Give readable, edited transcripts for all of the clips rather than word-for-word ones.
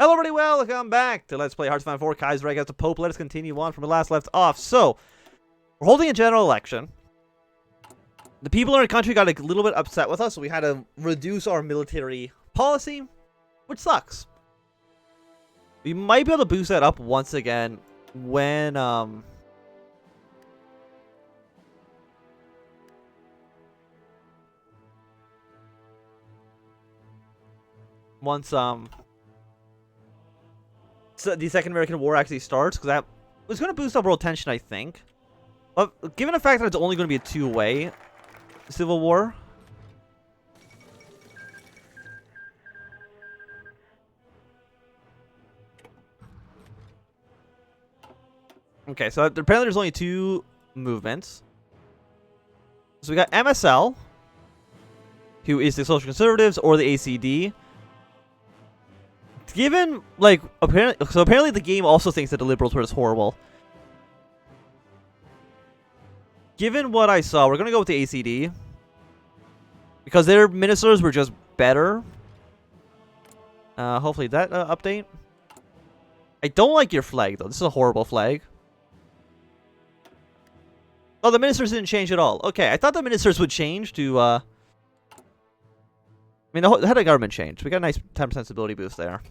Hello everybody, welcome back to Let's Play Hearts of Iron 4 Kaiserreich as the Pope. Let us continue on from the last left off. So, we're holding a general election. The people in our country got a little bit upset with us, so we had to reduce our military policy, which sucks. We might be able to boost that up once again when, so the Second American War actually starts, because that was going to boost up world tension, I think. But given the fact that it's only going to be a two-way civil war, okay, so apparently there's only two movements. So we got MSL, who is the Social Conservatives, or the ACD. Given, like, apparently the game also thinks that the Liberals were just horrible. Given what I saw, we're going to go with the ACD. Because their ministers were just better. Hopefully that update. I don't like your flag, though. This is a horrible flag. Oh, the ministers didn't change at all. Okay, I thought the ministers would change to, I mean, the head of government changed. We got a nice 10% stability boost there.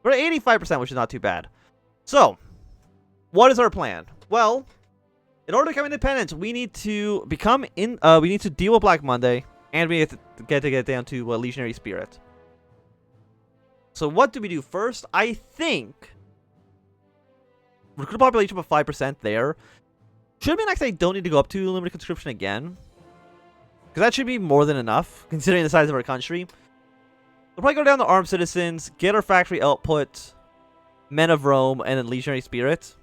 We're at 85%, which is not too bad. So, what is our plan? Well, in order to become independent, we need to become we need to deal with Black Monday, and we have to get down to legionary spirit. So, what do we do first? I think recruit population of 5% there. Should be next. I don't need to go up to limited conscription again, because that should be more than enough considering the size of our country. We'll probably go down to armed citizens, get our factory output, men of Rome, and then legionary spirit.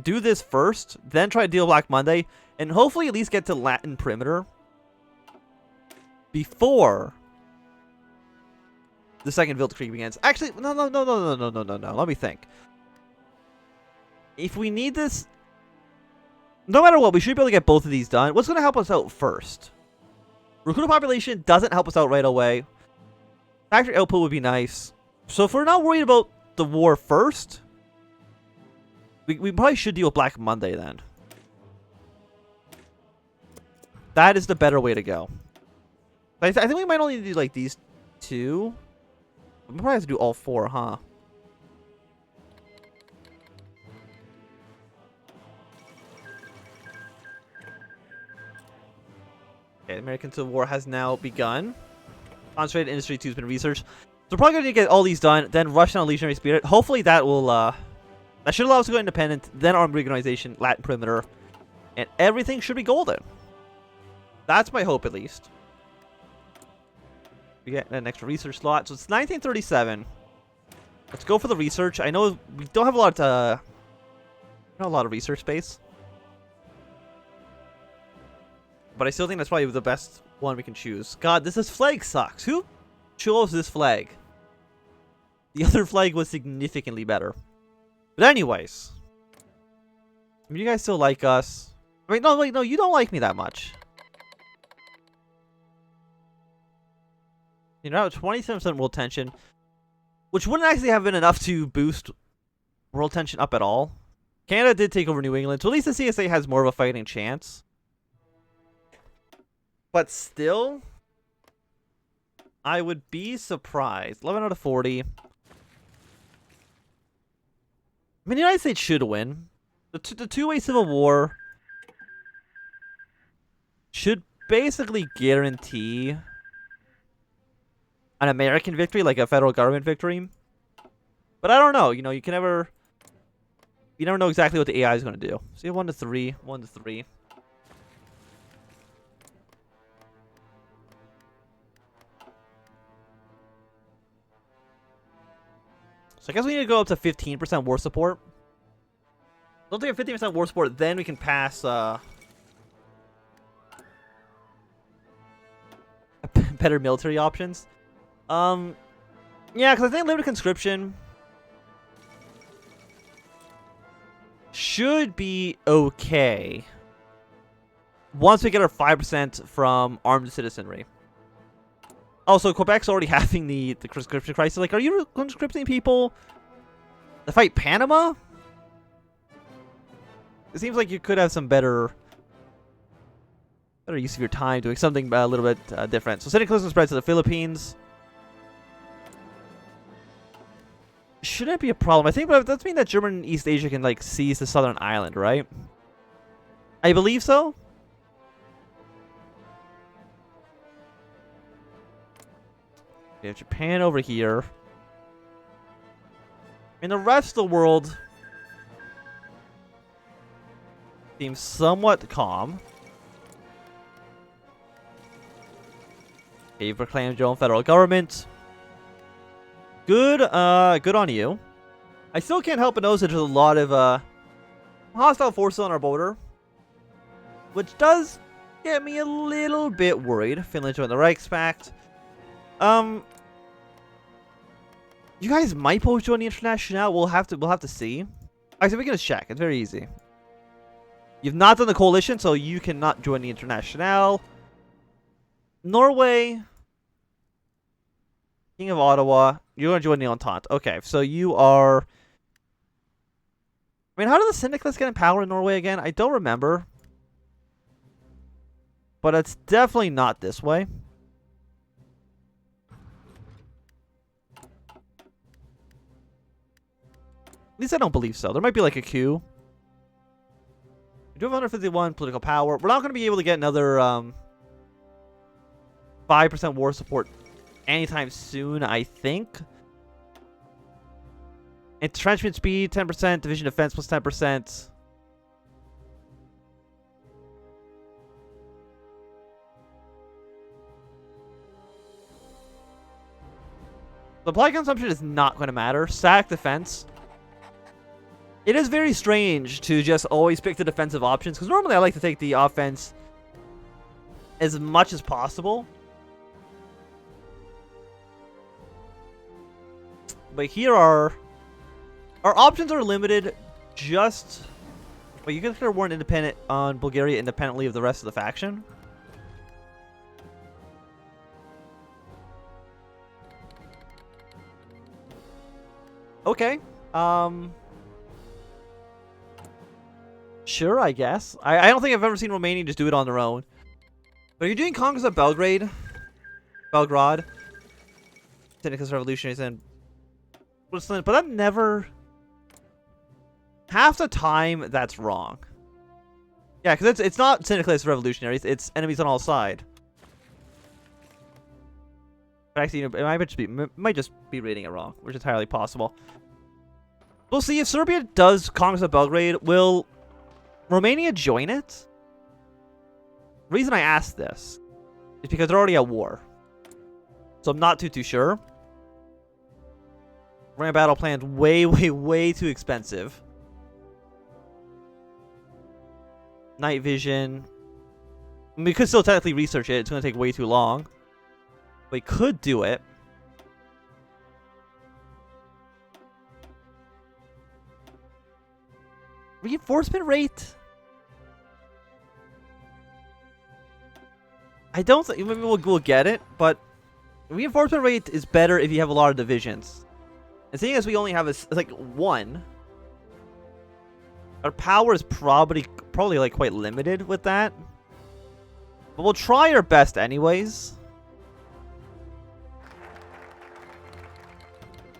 Do this first, then try to deal Black Monday, and hopefully at least get to Latin perimeter before the second Weltkrieg begins. Actually, no. Let me think. If we need this, no matter what, we should be able to get both of these done. What's going to help us out first? Recruit population doesn't help us out right away. Factory output would be nice. So if we're not worried about the war first, we probably should deal with Black Monday then. That is the better way to go. I think we might only do like these two. We probably have to do all four, huh? Okay, the American Civil War has now begun. Concentrated Industry 2 has been researched. So we're probably going to get all these done, then rush on Legionary Spirit. Hopefully that will, that should allow us to go independent, then armed reorganization, Latin perimeter, and everything should be golden. That's my hope, at least. We get an extra research slot. So it's 1937. Let's go for the research. I know we don't have a lot, not a lot of research space, but I still think that's probably the best one we can choose. God, this flag sucks. Who chose this flag? The other flag was significantly better. But anyways, I mean, you guys still like us. I mean, no, wait, no, you don't like me that much. You know, 27% world tension, which wouldn't actually have been enough to boost world tension up at all. Canada did take over New England, so at least the CSA has more of a fighting chance. But still, I would be surprised. 11 out of 40. I mean, the United States should win. The two-way civil war should basically guarantee an American victory, like a federal government victory. But I don't know. You know, you never know exactly what the AI is going to do. So you have 1 to 3, 1 to 3. So I guess we need to go up to 15% war support. Don't think at 15% war support, then we can pass better military options. Yeah, because I think limited conscription should be okay once we get our 5% from armed citizenry. Also, Quebec's already having the conscription crisis. Like, are you conscripting people to fight Panama? It seems like you could have some better use of your time doing something a little bit different. So syndicalism spreads to the Philippines. Shouldn't be a problem. I think that does mean that German East Asia can like seize the southern island, right? I believe so. We have Japan over here. And the rest of the world seems somewhat calm. Okay, you've proclaimed your own federal government. Good, good on you. I still can't help but notice that there's a lot of hostile forces on our border, which does get me a little bit worried. Finland joined the Reichspakt. You guys might both join the International. We'll have to see. Actually, we can just check. It's very easy. You've not done the coalition, so you cannot join the International. Norway, King of Ottawa, you're going to join the Entente. Okay, so you are... I mean, how do the Syndicalists get in power in Norway again? I don't remember. But it's definitely not this way. At least I don't believe so. There might be like a coup. We do have 151 political power. We're not going to be able to get another 5% war support anytime soon, I think. Entrenchment speed, 10%. Division defense plus 10%. Supply consumption is not going to matter. Static defense. It is very strange to just always pick the defensive options, because normally I like to take the offense as much as possible. But here our options are limited. Just... Well, you can declare war independent on Bulgaria independently of the rest of the faction. Okay. Sure, I guess. I don't think I've ever seen Romania just do it on their own. But you're doing Congress of Belgrade. Belgrade. Syndicalist revolutionaries and... But that never... Half the time, that's wrong. Yeah, because it's not Syndicalist revolutionaries. It's enemies on all sides. But actually, it might just be reading it wrong, which is entirely possible. We'll see if Serbia does Congress of Belgrade. Will Romania join it? The reason I ask this is because they're already at war. So I'm not too sure. Romania battle plan's way too expensive. Night vision. I mean, we could still technically research it. It's going to take way too long. We could do it. Reinforcement rate? I don't think... Maybe we'll get it, but... Reinforcement rate is better if you have a lot of divisions. And seeing as we only have like one... Our power is probably like quite limited with that. But we'll try our best anyways.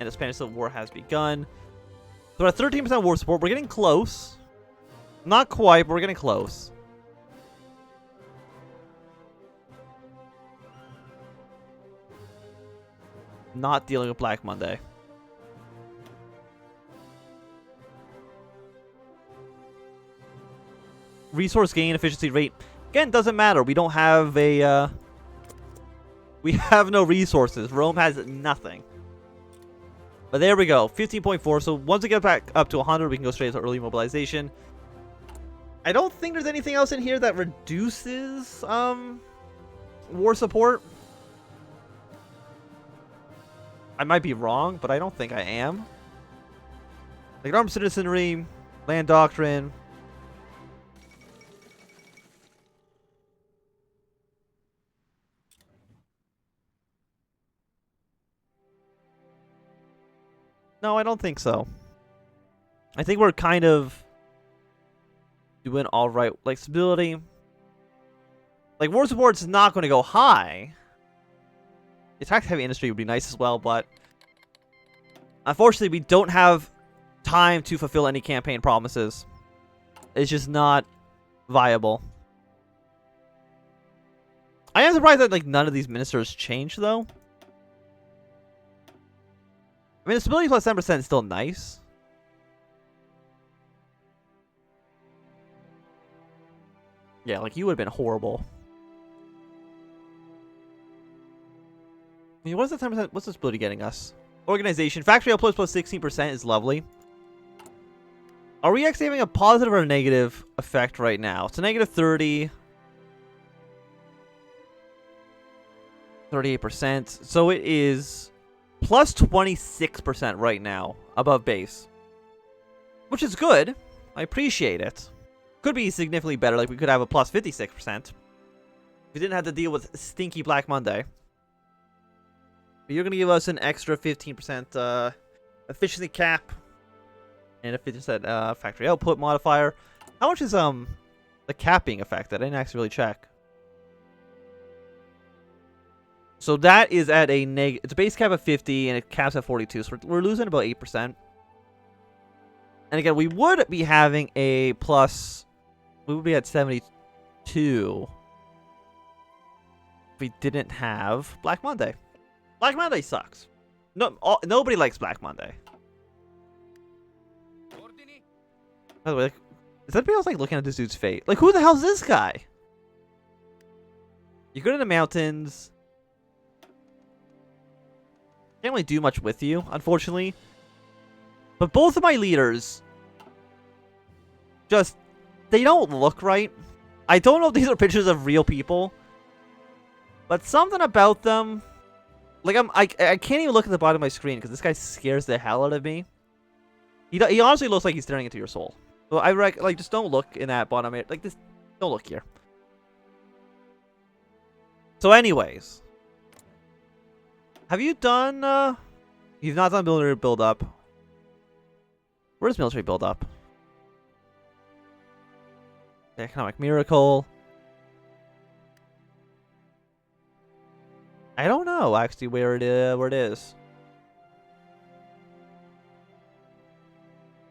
And the Spanish Civil War has begun. So we're at 13% war support. We're getting close. Not quite, but we're getting close. Not dealing with Black Monday. Resource gain efficiency rate. Again, doesn't matter. We don't have a... we have no resources. Rome has nothing. But there we go, 15.4. So once we get back up to 100, we can go straight to early mobilization. I don't think there's anything else in here that reduces war support. I might be wrong, but I don't think I am. Like armed citizenry, land doctrine. No, I don't think so. I think we're kind of doing all right. Like, stability. Like, war support's not going to go high. Attack heavy industry would be nice as well, but unfortunately, we don't have time to fulfill any campaign promises. It's just not viable. I am surprised that like none of these ministers changed, though. I mean, the stability plus 10% is still nice. Yeah, like, you would have been horrible. I mean, what is the 10%? What's the stability getting us? Organization. Factory output plus 16% is lovely. Are we actually having a positive or a negative effect right now? It's a negative 30. 38%. So it is plus 26% right now above base. Which is good. I appreciate it. Could be significantly better. Like, we could have a plus 56%. We didn't have to deal with stinky Black Monday. But you're going to give us an extra 15% efficiency cap. And a 50% factory output modifier. How much is the cap being affected? I didn't actually really check. So that is at a it's a base cap of 50 and it caps at 42. So we're losing about 8%. And again, we would be having a plus. We would be at 72 if we didn't have Black Monday. Black Monday sucks. No, nobody likes Black Monday. By the way, like, is anybody else like looking at this dude's fate? Like, who the hell's this guy? You're good in the mountains. Can't really do much with you, unfortunately. But both of my leaders, just, they don't look right. I don't know if these are pictures of real people, but something about them, like I can't even look at the bottom of my screen because this guy scares the hell out of me. He honestly looks like he's staring into your soul. So I like, just don't look in that bottom area. Like, this, don't look here. So anyways, have you done you've not done military build up. Where's military build up? The economic miracle. I don't know actually where it is.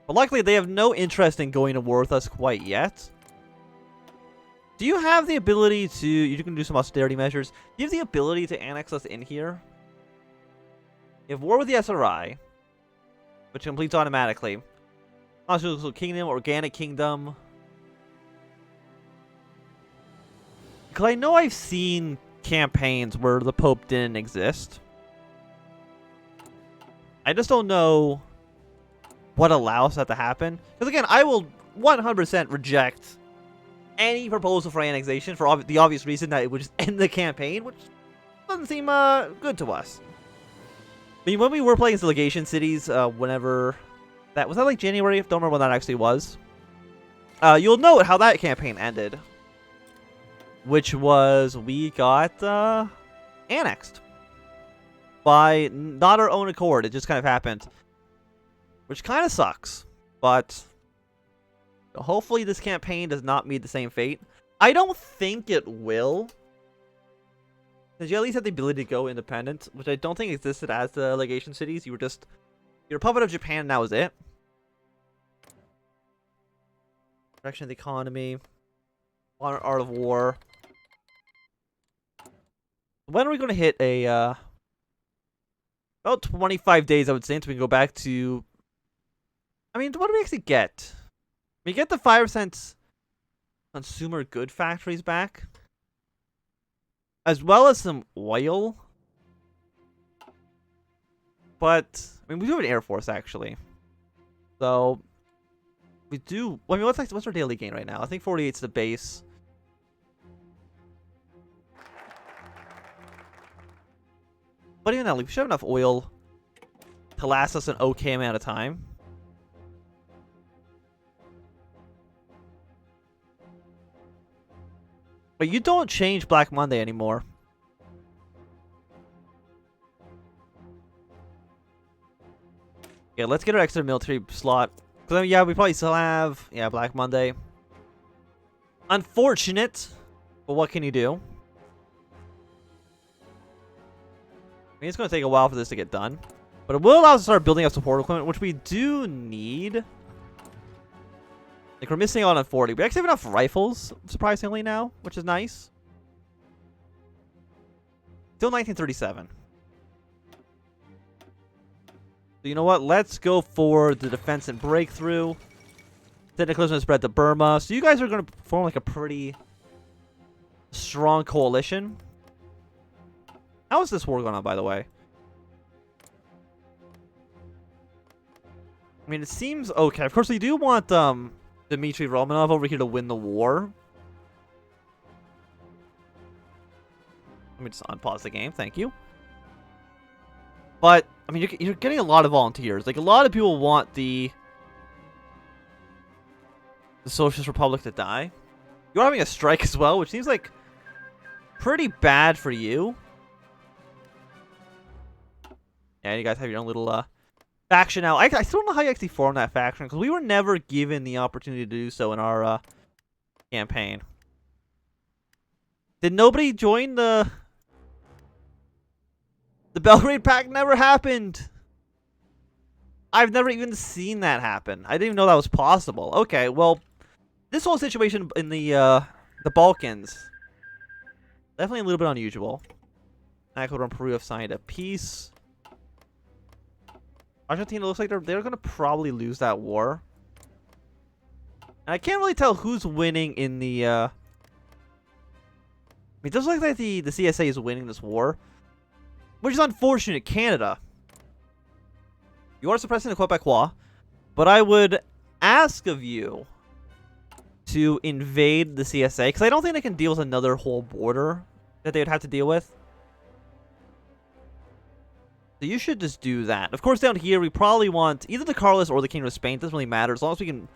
But luckily, they have no interest in going to war with us quite yet. Do you have the ability to... You can do some austerity measures. Do you have the ability to annex us in here? You have war with the SRI, which completes automatically. Constitutional Kingdom, Organic Kingdom. Because I know I've seen campaigns where the Pope didn't exist. I just don't know what allows that to happen. Because again, I will 100% reject any proposal for annexation for the obvious reason that it would just end the campaign, which doesn't seem good to us. I mean, when we were playing as delegation cities, whenever that was, that like January? Don't remember when that actually was. You'll note how that campaign ended, which was we got annexed by not our own accord. It just kind of happened, which kind of sucks. But hopefully this campaign does not meet the same fate. I don't think it will, because you at least have the ability to go independent, which I don't think existed as the legation cities. You're a puppet of Japan, and that was it. Direction of the economy. Modern art of war. When are we going to hit a... about 25 days, I would say, until we can go back to... I mean, what do we actually get? We get the 5% consumer good factories back, as well as some oil. But, I mean, we do have an Air Force, actually. So, we do... I mean, what's our daily gain right now? I think 48 is the base. But even now, like, we should have enough oil to last us an okay amount of time. But you don't change Black Monday anymore. Yeah, let's get our extra military slot. Because, I mean, yeah, we probably still have, yeah, Black Monday. Unfortunate, but what can you do? I mean, it's going to take a while for this to get done. But it will allow us to start building up support equipment, which we do need. Like, we're missing out on 40. We actually have enough rifles, surprisingly, now, which is nice. Still 1937. So you know what? Let's go for the defense and breakthrough. Technically, going to spread to Burma. So you guys are going to form like a pretty strong coalition. How is this war going on, by the way? I mean, it seems okay. Of course, we do want Dmitry Romanov over here to win the war. Let me just unpause the game. Thank you. But, I mean, you're getting a lot of volunteers. Like, a lot of people want the Socialist Republic to die. You're having a strike as well, which seems like pretty bad for you. Yeah, you guys have your own little faction now. I still don't know how you actually formed that faction, because we were never given the opportunity to do so in our campaign. Did nobody join the Belgrade Pact? Never happened. I've never even seen that happen. I didn't even know that was possible. Okay, well, this whole situation in the Balkans, definitely a little bit unusual. Ecuador and Peru have signed a peace. Argentina looks like they're going to probably lose that war. And I can't really tell who's winning in the... I mean, it does look like the CSA is winning this war. Which is unfortunate. Canada. You are suppressing the Quebecois. But I would ask of you to invade the CSA. Because I don't think they can deal with another whole border that they would have to deal with. So you should just do that. Of course, down here, we probably want either the Carlists or the Kingdom of Spain. It doesn't really matter, as long as we can...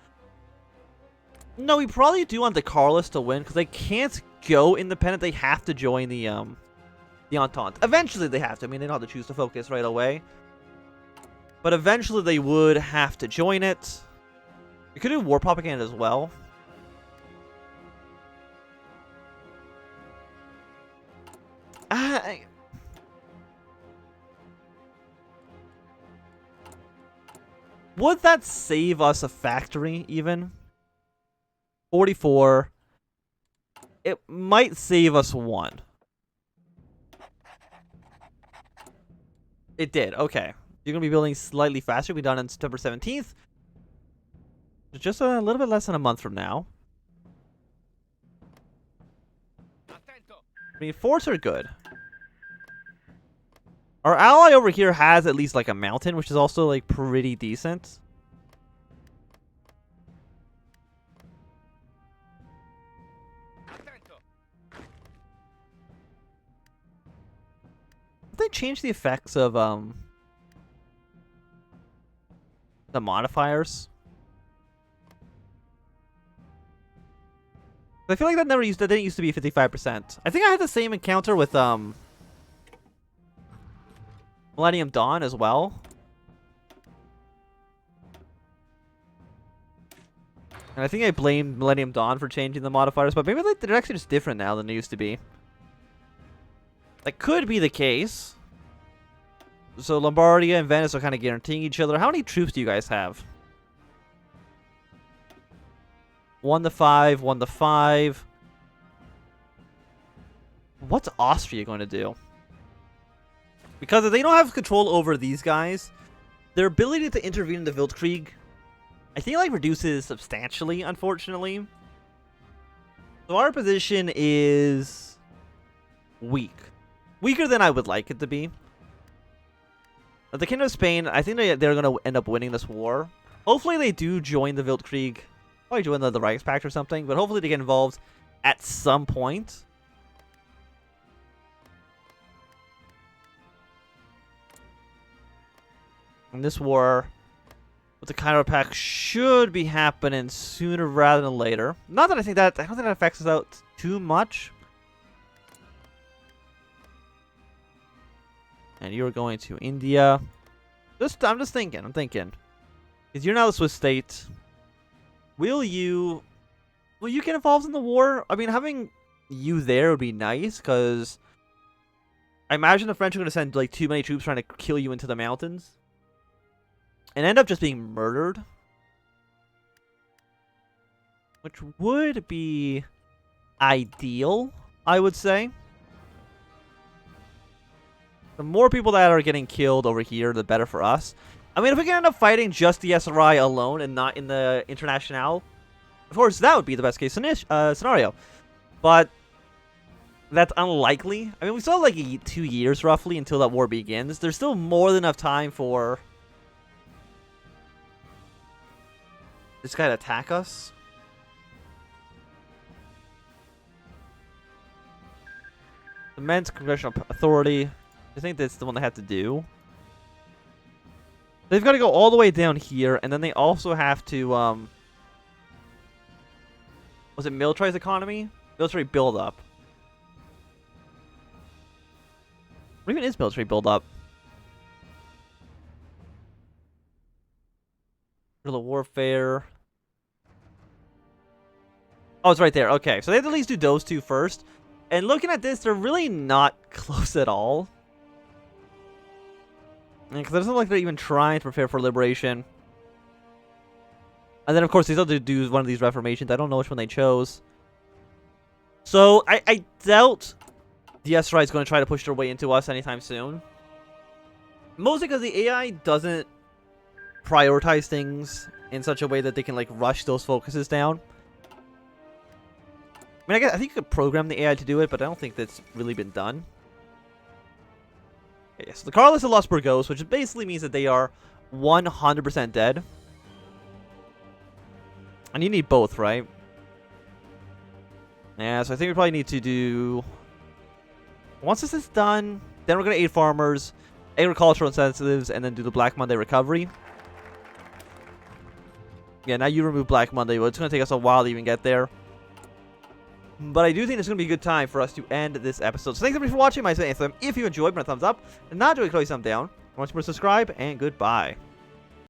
No, we probably do want the Carlists to win, because they can't go independent. They have to join the Entente. Eventually, they have to. I mean, they don't have to choose to focus right away. But eventually, they would have to join it. We could do war propaganda as well. Would that save us a factory, even? 44. It might save us one. It did. Okay. You're going to be building slightly faster. We'll be done on September 17th. Just a little bit less than a month from now. I mean, forts are good. Our ally over here has at least like a mountain, which is also like pretty decent. Did they change the effects of the modifiers? I feel like that didn't used to be 55%. I think I had the same encounter with Millennium Dawn as well. And I think I blamed Millennium Dawn for changing the modifiers, but maybe they're actually just different now than they used to be. That could be the case. So Lombardia and Venice are kind of guaranteeing each other. How many troops do you guys have? 1 to 5, 1 to 5. What's Austria going to do? Because if they don't have control over these guys, their ability to intervene in the Weltkrieg, I think, like, reduces substantially, unfortunately. So our position is weak. Weaker than I would like it to be. But the Kingdom of Spain, I think they're going to end up winning this war. Hopefully they do join the Weltkrieg. Probably join the Reichspakt or something, but hopefully they get involved at some point. And this war with the Kaiserreich Pact should be happening sooner rather than later. Not that I don't think that affects us out too much. And you're going to India. I'm just thinking. I'm thinking. Because you're now the Swiss state. Will you get involved in the war? I mean, having you there would be nice, because I imagine the French are going to send like too many troops trying to kill you into the mountains. And end up just being murdered. Which would be ideal, I would say. The more people that are getting killed over here, the better for us. I mean, if we can end up fighting just the SRI alone and not in the International, of course, that would be the best case scenario. But that's unlikely. I mean, we still have like 2 years roughly until that war begins. There's still more than enough time for this guy to attack us. Immense congressional authority. I think that's the one they have to do. They've got to go all the way down here, and then they also have to, was it militarize economy? Military buildup. What even is military buildup? Guerrilla warfare. Oh, it's right there. Okay, so they have to at least do those two first. And looking at this, they're really not close at all. Because it doesn't look like they're even trying to prepare for liberation. And then, of course, they still have to do one of these reformations. I don't know which one they chose. So, I doubt the SRI is going to try to push their way into us anytime soon. Mostly because the AI doesn't prioritize things in such a way that they can, like, rush those focuses down. I mean, I think you could program the AI to do it, but I don't think that's really been done. Okay, so the Carlists have lost Burgos, which basically means that they are 100% dead. And you need both, right? Yeah, so I think we probably need to do... Once this is done, then we're going to aid farmers, agricultural incentives, and then do the Black Monday recovery. Yeah, now you remove Black Monday, but it's going to take us a while to even get there. But I do think it's going to be a good time for us to end this episode. So thanks everybody for watching. My name is Anthem. If you enjoyed, put a thumbs up. And not doing a thumbs down. I want you to subscribe, and goodbye.